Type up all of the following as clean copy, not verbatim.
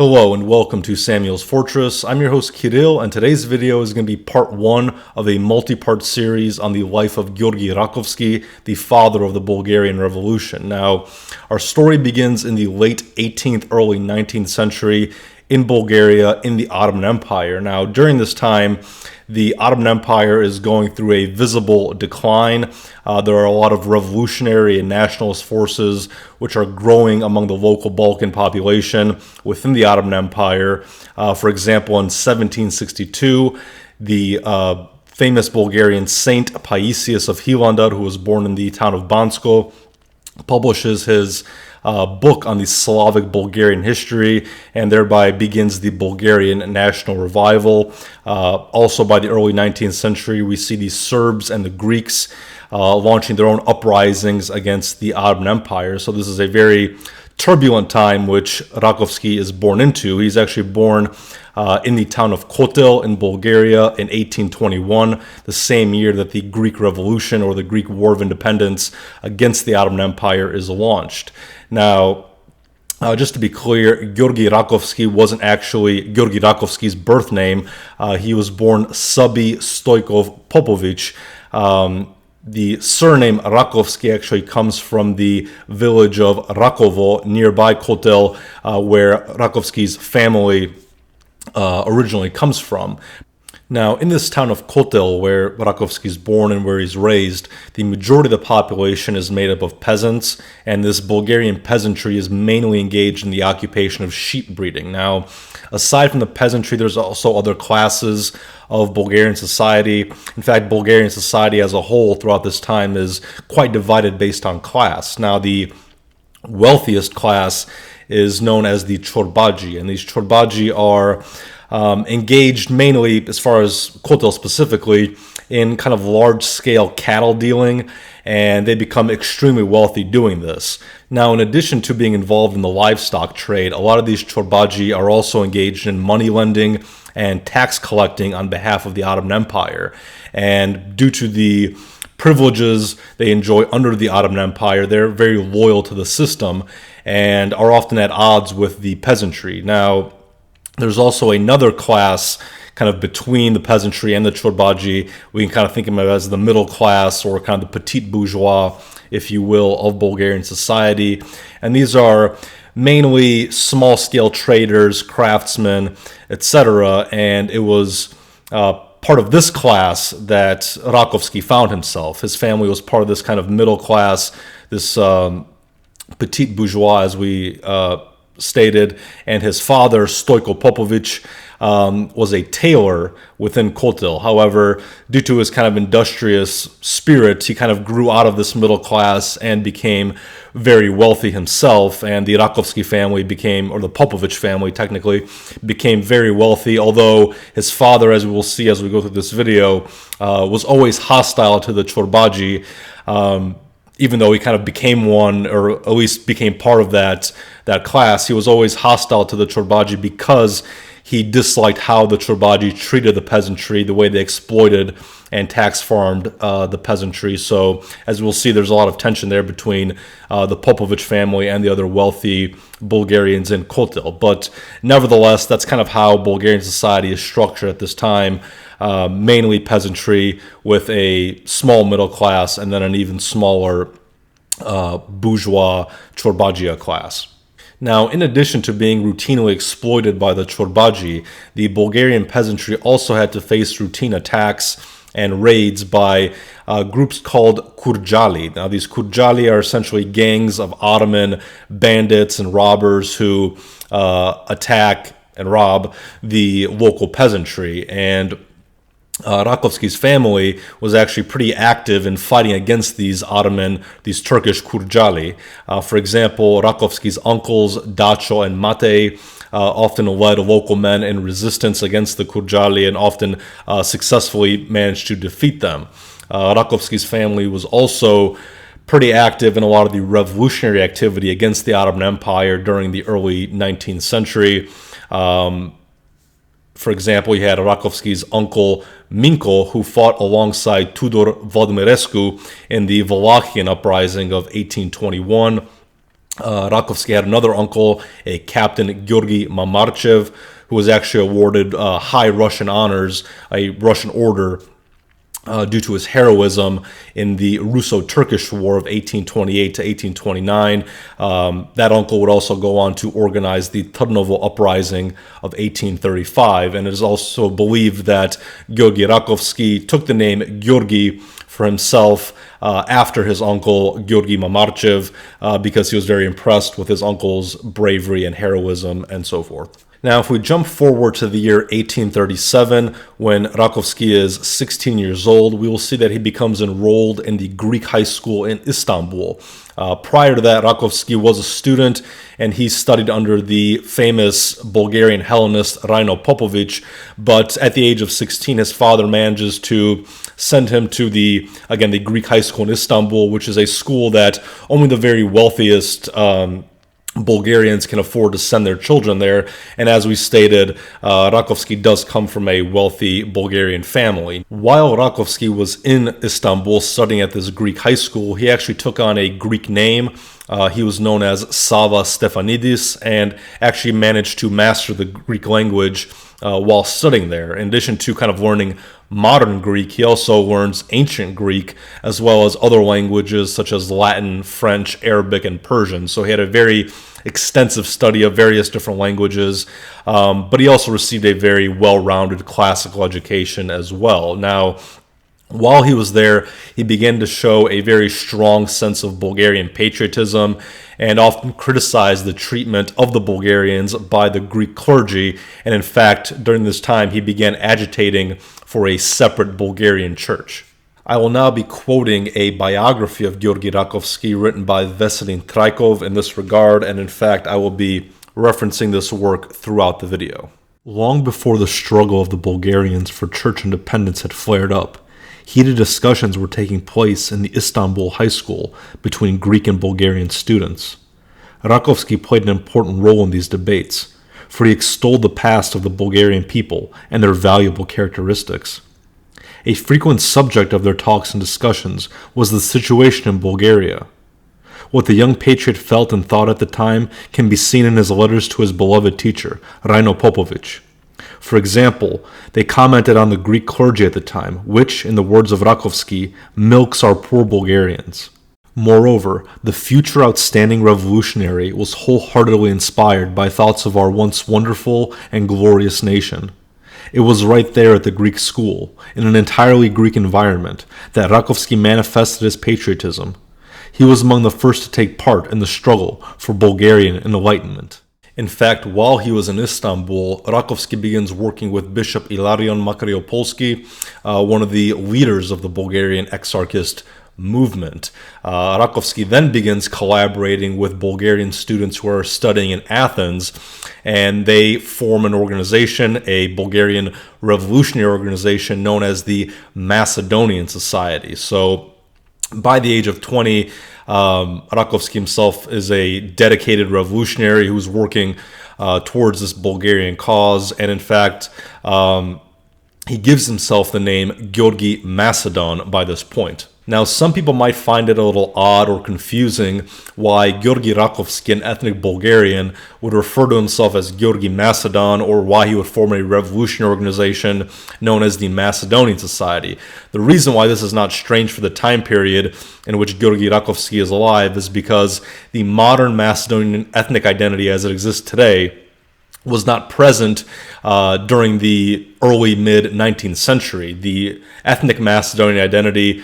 Hello and welcome to Samuel's Fortress. I'm your host Kirill, and today's video is going to be part one of a multi-part series on the life of Georgi Rakovski, the father of the Bulgarian Revolution. Now, our story begins in the late 18th, early 19th century in Bulgaria in the Ottoman Empire. Now, during this time, the Ottoman Empire is going through a visible decline. There are a lot of revolutionary and nationalist forces which are growing among the local Balkan population within the Ottoman Empire. For example, in 1762, the famous Bulgarian saint Paisius of Hilandar, who was born in the town of Bansko, publishes his book on the Slavic Bulgarian history, and thereby begins the Bulgarian national revival. Also, by the early 19th century, we see the Serbs and the Greeks launching their own uprisings against the Ottoman Empire. So this is a very turbulent time which Rakovski is born into. He's actually born in the town of Kotel in Bulgaria in 1821, the same year that the Greek Revolution or the Greek War of Independence against the Ottoman Empire is launched. Now, just to be clear, Georgi Rakovski wasn't actually Georgi Rakovski's birth name. He was born Sabi Stoikov Popovich. The surname Rakovski actually comes from the village of Rakovo nearby Kotel, where Rakovski's family originally comes from. Now, in this town of Kotel, where Rakovski is born and where he's raised, the majority of the population is made up of peasants, and this Bulgarian peasantry is mainly engaged in the occupation of sheep breeding. Now, aside from the peasantry, there's also other classes of Bulgarian society. In fact, Bulgarian society as a whole throughout this time is quite divided based on class. Now, the wealthiest class is known as the Chorbaji, and these Chorbaji are engaged mainly, as far as Kotel specifically, in kind of large-scale cattle dealing, and they become extremely wealthy doing this. Now, in addition to being involved in the livestock trade, a lot of these Chorbaji are also engaged in money lending and tax collecting on behalf of the Ottoman Empire. And due to the privileges they enjoy under the Ottoman Empire, they're very loyal to the system and are often at odds with the peasantry. Now, there's also another class kind of between the peasantry and the Chorbaji. We can kind of think of it as the middle class, or kind of the petite bourgeois, if you will, of Bulgarian society. And these are mainly small-scale traders, craftsmen, etc. And it was part of this class that Rakovski found himself. His family was part of this kind of middle class, this petite bourgeois, as we stated, and his father, Stoiko Popovich, was a tailor within Kotel. However, due to his kind of industrious spirit, he kind of grew out of this middle class and became very wealthy himself, and the Rakovski family became, or the Popovich family technically, became very wealthy, although his father, as we will see as we go through this video, was always hostile to the Chorbaji, even though he kind of became one, or at least became part of that class. He was always hostile to the Chorbaji because he disliked how the Chorbaji treated the peasantry, the way they exploited and tax farmed the peasantry. So, as we'll see, there's a lot of tension there between the Popovich family and the other wealthy Bulgarians in Kotel. But nevertheless, that's kind of how Bulgarian society is structured at this time. Mainly peasantry with a small middle class and then an even smaller bourgeois Chorbagia class. Now, in addition to being routinely exploited by the Chorbaji, the Bulgarian peasantry also had to face routine attacks and raids by groups called Kurjali. Now, these Kurjali are essentially gangs of Ottoman bandits and robbers who attack and rob the local peasantry. And Rakovski's family was actually pretty active in fighting against these Turkish Kurjali. For example, Rakovski's uncles, Dacho and Mate, often led local men in resistance against the Kurjali and often successfully managed to defeat them. Rakovski's family was also pretty active in a lot of the revolutionary activity against the Ottoman Empire during the early 19th century. For example, you had Rakovski's uncle Minko, who fought alongside Tudor Vladimirescu in the Wallachian uprising of 1821. Rakovski had another uncle, a Captain Georgi Mamarchev, who was actually awarded high Russian honors, a Russian order, due to his heroism in the Russo-Turkish War of 1828 to 1829. That uncle would also go on to organize the Trnovo Uprising of 1835, and it is also believed that Georgi Rakovski took the name Georgi for himself after his uncle Georgi Mamarchev because he was very impressed with his uncle's bravery and heroism and so forth. Now, if we jump forward to the year 1837, when Rakovski is 16 years old, we will see that he becomes enrolled in the Greek high school in Istanbul. Prior to that, Rakovski was a student, and he studied under the famous Bulgarian Hellenist Raino Popovic, but at the age of 16, his father manages to send him to the Greek high school in Istanbul, which is a school that only the very wealthiest Bulgarians can afford to send their children there. And as we stated, Rakovski does come from a wealthy Bulgarian family. While Rakovski was in Istanbul studying at this Greek high school, he actually took on a Greek name. He was known as Sava Stefanidis and actually managed to master the Greek language while studying there. In addition to kind of learning modern Greek, he also learns ancient Greek as well as other languages such as Latin, French, Arabic, and Persian. So he had a very extensive study of various different languages, but he also received a very well-rounded classical education as well. Now, while he was there, he began to show a very strong sense of Bulgarian patriotism and often criticized the treatment of the Bulgarians by the Greek clergy. And in fact, during this time, he began agitating for a separate Bulgarian church. I will now be quoting a biography of Georgi Rakovski written by Veselin Traikov in this regard, and in fact, I will be referencing this work throughout the video. Long before the struggle of the Bulgarians for church independence had flared up, heated discussions were taking place in the Istanbul high school between Greek and Bulgarian students. Rakovski played an important role in these debates, for he extolled the past of the Bulgarian people and their valuable characteristics. A frequent subject of their talks and discussions was the situation in Bulgaria. What the young patriot felt and thought at the time can be seen in his letters to his beloved teacher, Raino Popovic. For example, they commented on the Greek clergy at the time, which, in the words of Rakovski, milks our poor Bulgarians. Moreover, the future outstanding revolutionary was wholeheartedly inspired by thoughts of our once wonderful and glorious nation. It was right there at the Greek school, in an entirely Greek environment, that Rakovski manifested his patriotism. He was among the first to take part in the struggle for Bulgarian enlightenment. In fact, while he was in Istanbul, Rakovski begins working with Bishop Ilarion Makariopolsky, one of the leaders of the Bulgarian Exarchist movement. Rakovski then begins collaborating with Bulgarian students who are studying in Athens, and they form an organization, a Bulgarian revolutionary organization known as the Macedonian Society. So by the age of 20, Rakovski himself is a dedicated revolutionary who's working towards this Bulgarian cause, and in fact, he gives himself the name Georgi Macedon by this point. Now, some people might find it a little odd or confusing why Georgi Rakovski, an ethnic Bulgarian, would refer to himself as Georgi Macedon, or why he would form a revolutionary organization known as the Macedonian Society. The reason why this is not strange for the time period in which Georgi Rakovski is alive is because the modern Macedonian ethnic identity as it exists today was not present during the early mid-19th century. The ethnic Macedonian identity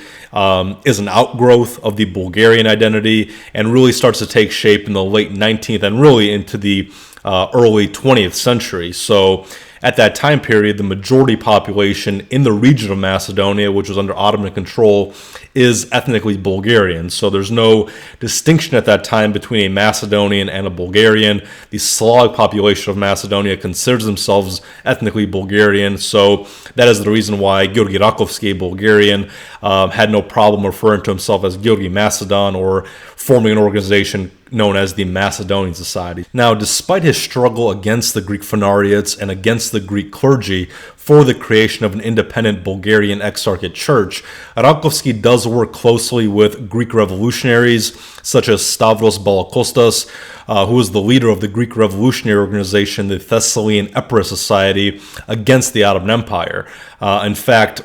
is an outgrowth of the Bulgarian identity and really starts to take shape in the late 19th and really into the early 20th century. So at that time period, the majority population in the region of Macedonia, which was under Ottoman control, is ethnically Bulgarian. So there's no distinction at that time between a Macedonian and a Bulgarian. The Slavic population of Macedonia considers themselves ethnically Bulgarian. So that is the reason why Georgi Rakovski, a Bulgarian, had no problem referring to himself as Georgi Macedon or forming an organization known as the Macedonian Society. Now, despite his struggle against the Greek phanariates and against the Greek clergy for the creation of an independent Bulgarian Exarchate Church, Rakovski does work closely with Greek revolutionaries such as Stavros Balakostas, who was the leader of the Greek revolutionary organization, the Thessalian Emperor Society, against the Ottoman Empire. In fact,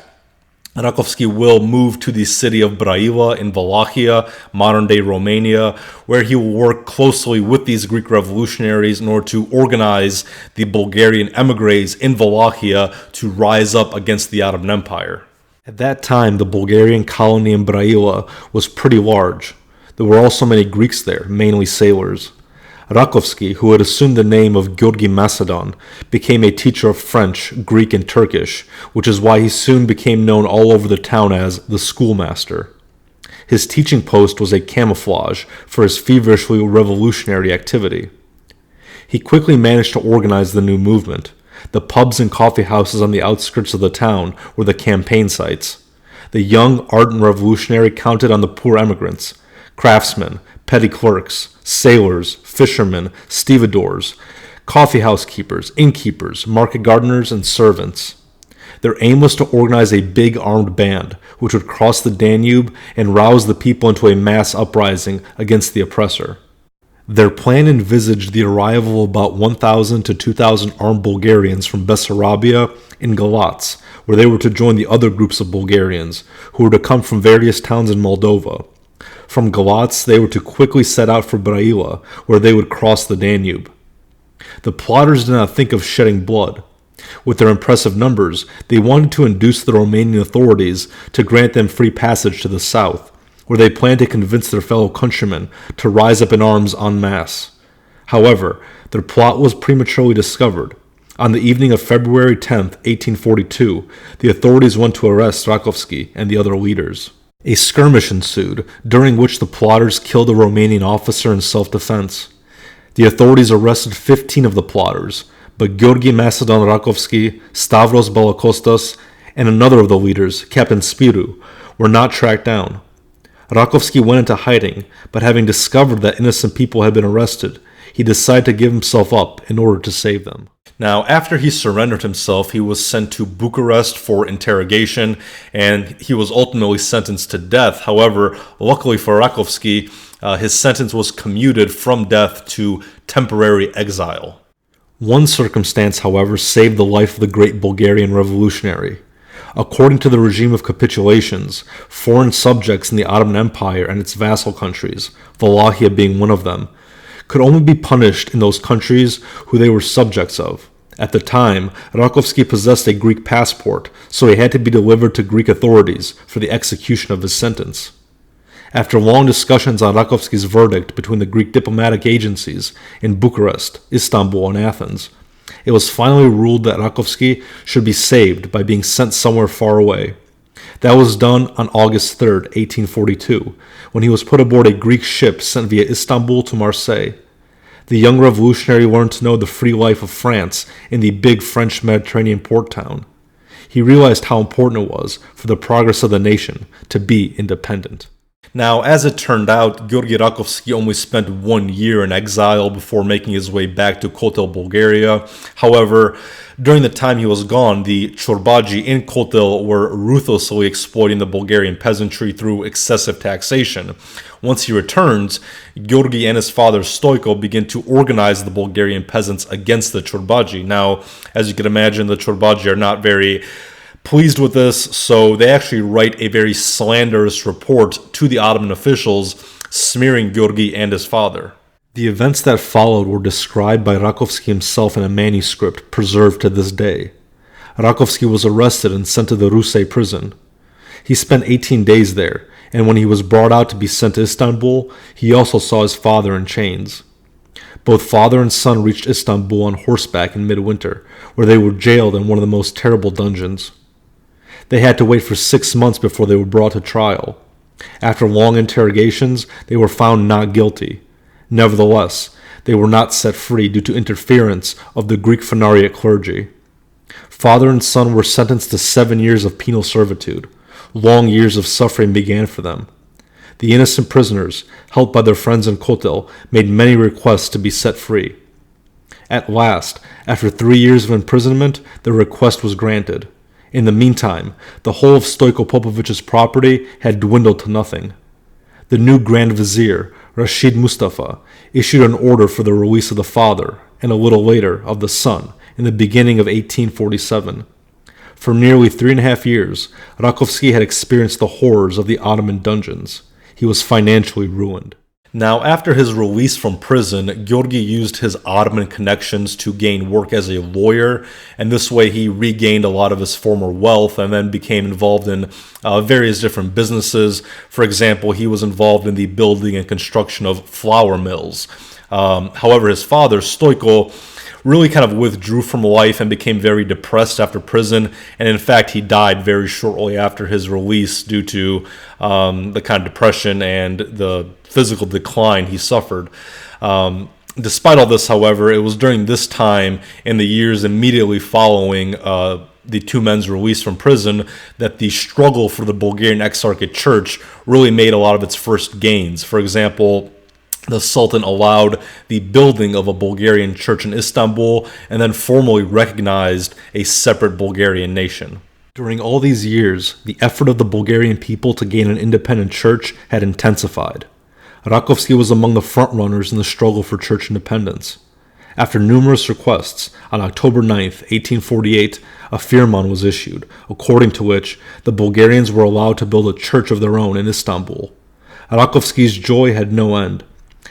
Rakovski will move to the city of Brăila in Wallachia, modern-day Romania, where he will work closely with these Greek revolutionaries in order to organize the Bulgarian emigres in Wallachia to rise up against the Ottoman Empire. At that time, the Bulgarian colony in Brăila was pretty large. There were also many Greeks there, mainly sailors. Rakovski, who had assumed the name of Georgi Macedon, became a teacher of French, Greek, and Turkish, which is why he soon became known all over the town as the schoolmaster. His teaching post was a camouflage for his feverishly revolutionary activity. He quickly managed to organize the new movement. The pubs and coffee houses on the outskirts of the town were the campaign sites. The young, ardent revolutionary counted on the poor emigrants, craftsmen, petty clerks, sailors, fishermen, stevedores, coffeehouse keepers, innkeepers, market gardeners, and servants. Their aim was to organize a big armed band, which would cross the Danube and rouse the people into a mass uprising against the oppressor. Their plan envisaged the arrival of about 1,000 to 2,000 armed Bulgarians from Bessarabia and Galatz, where they were to join the other groups of Bulgarians, who were to come from various towns in Moldova. From Galatz, they were to quickly set out for Brăila, where they would cross the Danube. The plotters did not think of shedding blood. With their impressive numbers, they wanted to induce the Romanian authorities to grant them free passage to the south, where they planned to convince their fellow countrymen to rise up in arms en masse. However, their plot was prematurely discovered. On the evening of February 10, 1842, the authorities went to arrest Rakovski and the other leaders. A skirmish ensued, during which the plotters killed a Romanian officer in self-defense. The authorities arrested 15 of the plotters, but Georgi Macedon Rakovski, Stavros Balakostas, and another of the leaders, Captain Spiru, were not tracked down. Rakovski went into hiding, but having discovered that innocent people had been arrested, he decided to give himself up in order to save them. Now, after he surrendered himself, he was sent to Bucharest for interrogation, and he was ultimately sentenced to death. However, luckily for Rakovski, his sentence was commuted from death to temporary exile. One circumstance, however, saved the life of the great Bulgarian revolutionary. According to the regime of capitulations, foreign subjects in the Ottoman Empire and its vassal countries, Wallachia being one of them, could only be punished in those countries who they were subjects of. At the time, Rakovski possessed a Greek passport, so he had to be delivered to Greek authorities for the execution of his sentence. After long discussions on Rakovski's verdict between the Greek diplomatic agencies in Bucharest, Istanbul, and Athens, it was finally ruled that Rakovski should be saved by being sent somewhere far away. That was done on August 3, 1842, when he was put aboard a Greek ship sent via Istanbul to Marseille. The young revolutionary learned to know the free life of France in the big French Mediterranean port town. He realized how important it was for the progress of the nation to be independent. Now, as it turned out, Georgi Rakovski only spent 1 year in exile before making his way back to Kotel, Bulgaria. However, during the time he was gone, the Chorbaji in Kotel were ruthlessly exploiting the Bulgarian peasantry through excessive taxation. Once he returns, Georgi and his father Stoico begin to organize the Bulgarian peasants against the Chorbaji. Now, as you can imagine, the Chorbaji are not very pleased with this, so they actually write a very slanderous report to the Ottoman officials, smearing Georgi and his father. The events that followed were described by Rakovski himself in a manuscript preserved to this day. Rakovski was arrested and sent to the Rusei prison. He spent 18 days there, and when he was brought out to be sent to Istanbul, he also saw his father in chains. Both father and son reached Istanbul on horseback in midwinter, where they were jailed in one of the most terrible dungeons. They had to wait for 6 months before they were brought to trial. After long interrogations, they were found not guilty. Nevertheless, they were not set free due to interference of the Greek phanariate clergy. Father and son were sentenced to 7 years of penal servitude. Long years of suffering began for them. the innocent prisoners, held by their friends in Kotel, made many requests to be set free. At last, after 3 years of imprisonment, their request was granted. In the meantime, the whole of Stoico Popovich's property had dwindled to nothing. The new Grand Vizier, Rashid Mustafa, issued an order for the release of the father, and a little later, of the son, in the beginning of 1847. For nearly 3.5 years, Rakovski had experienced the horrors of the Ottoman dungeons. He was financially ruined. Now, after his release from prison, Georgi used his Ottoman connections to gain work as a lawyer, and this way he regained a lot of his former wealth and then became involved in various different businesses. For example, he was involved in the building and construction of flour mills. However, his father, Stoico, really kind of withdrew from life and became very depressed after prison, and in fact he died very shortly after his release due to the kind of depression and the physical decline he suffered. Despite all this, however, it was during this time, in the years immediately following the two men's release from prison, that the struggle for the Bulgarian Exarchate Church really made a lot of its first gains. For example, the Sultan allowed the building of a Bulgarian church in Istanbul and then formally recognized a separate Bulgarian nation. During all these years, the effort of the Bulgarian people to gain an independent church had intensified. Rakovski was among the frontrunners in the struggle for church independence. After numerous requests, on October 9, 1848, a firman was issued, according to which the Bulgarians were allowed to build a church of their own in Istanbul. Rakovski's joy had no end.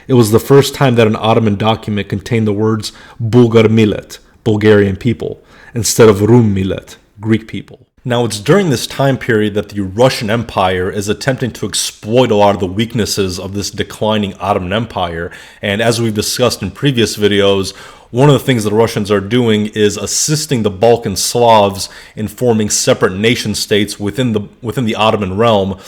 It was the first time that an Ottoman document contained the words Bulgar Millet, Bulgarian people, instead of Rum Millet, Greek people. Now, it's during this time period that the Russian Empire is attempting to exploit a lot of the weaknesses of this declining Ottoman Empire, and as we've discussed in previous videos, one of the things the Russians are doing is assisting the Balkan Slavs in forming separate nation states within the Ottoman realm,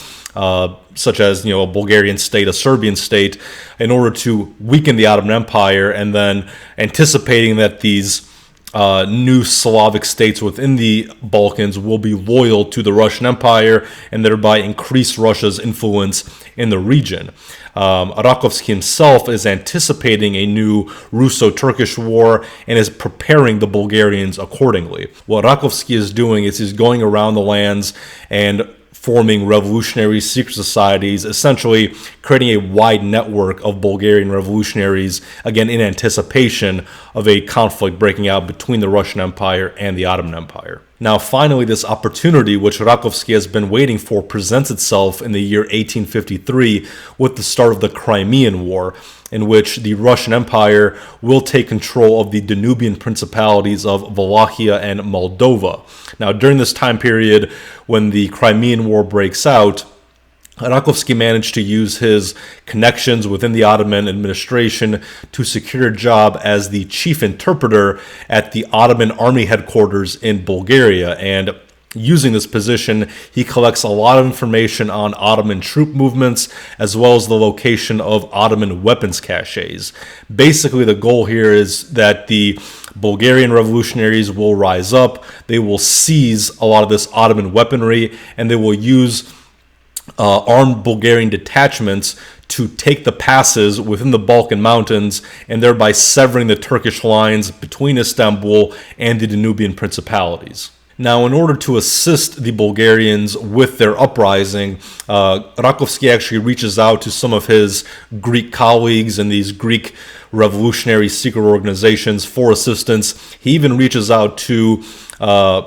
such as a Bulgarian state, a Serbian state, in order to weaken the Ottoman Empire, and then anticipating that these new Slavic states within the Balkans will be loyal to the Russian Empire and thereby increase Russia's influence in the region. Rakovski himself is anticipating a new Russo-Turkish war and is preparing the Bulgarians accordingly. What Rakovski is doing is he's going around the lands and forming revolutionary secret societies, essentially creating a wide network of Bulgarian revolutionaries, again in anticipation of a conflict breaking out between the Russian Empire and the Ottoman Empire. Now, finally, this opportunity, which Rakovski has been waiting for, presents itself in the year 1853 with the start of the Crimean War, in which the Russian Empire will take control of the Danubian principalities of Wallachia and Moldova. Now, during this time period, when the Crimean War breaks out, Rakovski managed to use his connections within the Ottoman administration to secure a job as the chief interpreter at the Ottoman army headquarters in Bulgaria, and using this position, he collects a lot of information on Ottoman troop movements as well as the location of Ottoman weapons caches. Basically, the goal here is that the Bulgarian revolutionaries will rise up, they will seize a lot of this Ottoman weaponry, and they will use armed Bulgarian detachments to take the passes within the Balkan mountains and thereby severing the Turkish lines between Istanbul and the Danubian principalities. Now, in order to assist the Bulgarians with their uprising, Rakovski actually reaches out to some of his Greek colleagues in these Greek revolutionary secret organizations for assistance. He even reaches out to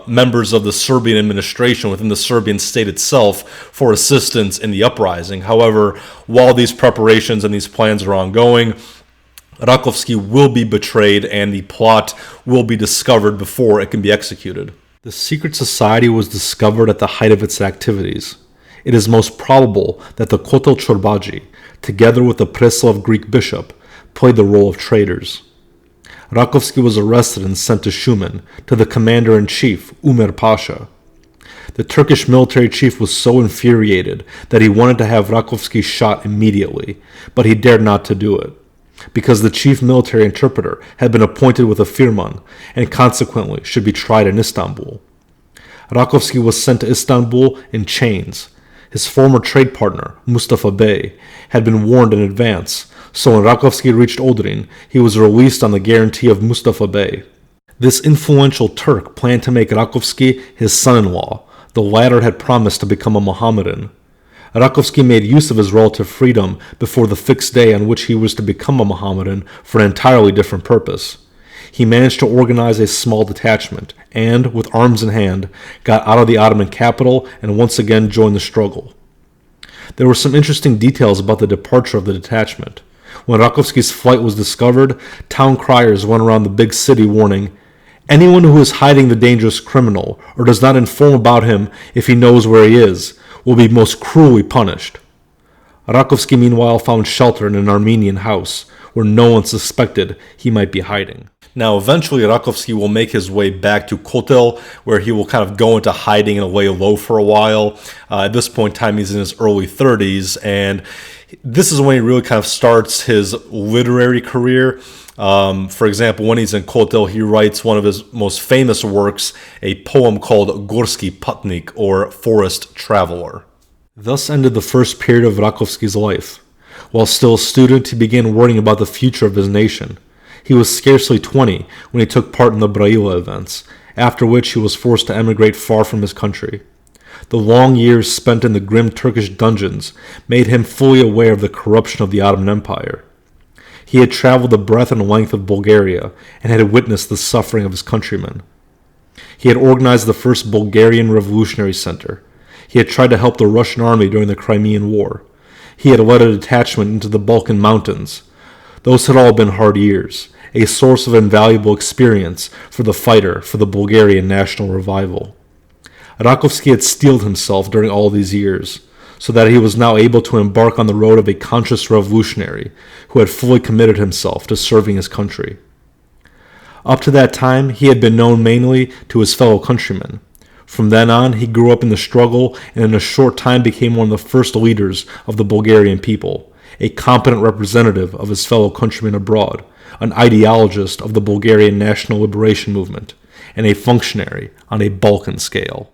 members of the Serbian administration within the Serbian state itself for assistance in the uprising. However, while these preparations and these plans are ongoing, Rakovski will be betrayed and the plot will be discovered before it can be executed. The secret society was discovered at the height of its activities. It is most probable that the Kotel Chorbaji, together with the Preslav Greek bishop, played the role of traitors. Rakovski was arrested and sent to Shumen, to the commander-in-chief, Umer Pasha. The Turkish military chief was so infuriated that he wanted to have Rakovski shot immediately, but he dared not to do it, because the chief military interpreter had been appointed with a firman and consequently should be tried in Istanbul. Rakovski was sent to Istanbul in chains. His former trade partner, Mustafa Bey, had been warned in advance, so when Rakovski reached Odrin, he was released on the guarantee of Mustafa Bey. This influential Turk planned to make Rakovski his son-in-law. The latter had promised to become a Mohammedan. Rakovski made use of his relative freedom before the fixed day on which he was to become a Mohammedan for an entirely different purpose. He managed to organize a small detachment and, with arms in hand, got out of the Ottoman capital and once again joined the struggle. There were some interesting details about the departure of the detachment. When Rakovski's flight was discovered, town criers went around the big city warning, "Anyone who is hiding the dangerous criminal or does not inform about him if he knows where he is will be most cruelly punished." Rakovski meanwhile found shelter in an Armenian house where no one suspected he might be hiding. Now, eventually, Rakovski will make his way back to Kotel, where he will kind of go into hiding and lay low for a while. At this point in time, he's in his early 30s, and this is when he really kind of starts his literary career. For example, when he's in Kotel, he writes one of his most famous works, a poem called Gorski Putnik, or Forest Traveler. Thus ended the first period of Rakovski's life. While still a student, he began worrying about the future of his nation. He was scarcely 20 when he took part in the Braila events, after which he was forced to emigrate far from his country. The long years spent in the grim Turkish dungeons made him fully aware of the corruption of the Ottoman Empire. He had traveled the breadth and length of Bulgaria and had witnessed the suffering of his countrymen. He had organized the first Bulgarian Revolutionary Center. He had tried to help the Russian army during the Crimean War. He had led a detachment into the Balkan Mountains. Those had all been hard years, a source of invaluable experience for the fighter for the Bulgarian national revival. Rakovski had steeled himself during all these years, so that he was now able to embark on the road of a conscious revolutionary who had fully committed himself to serving his country. Up to that time, he had been known mainly to his fellow countrymen. From then on, he grew up in the struggle and in a short time became one of the first leaders of the Bulgarian people, a competent representative of his fellow countrymen abroad, an ideologist of the Bulgarian national liberation movement, and a functionary on a Balkan scale.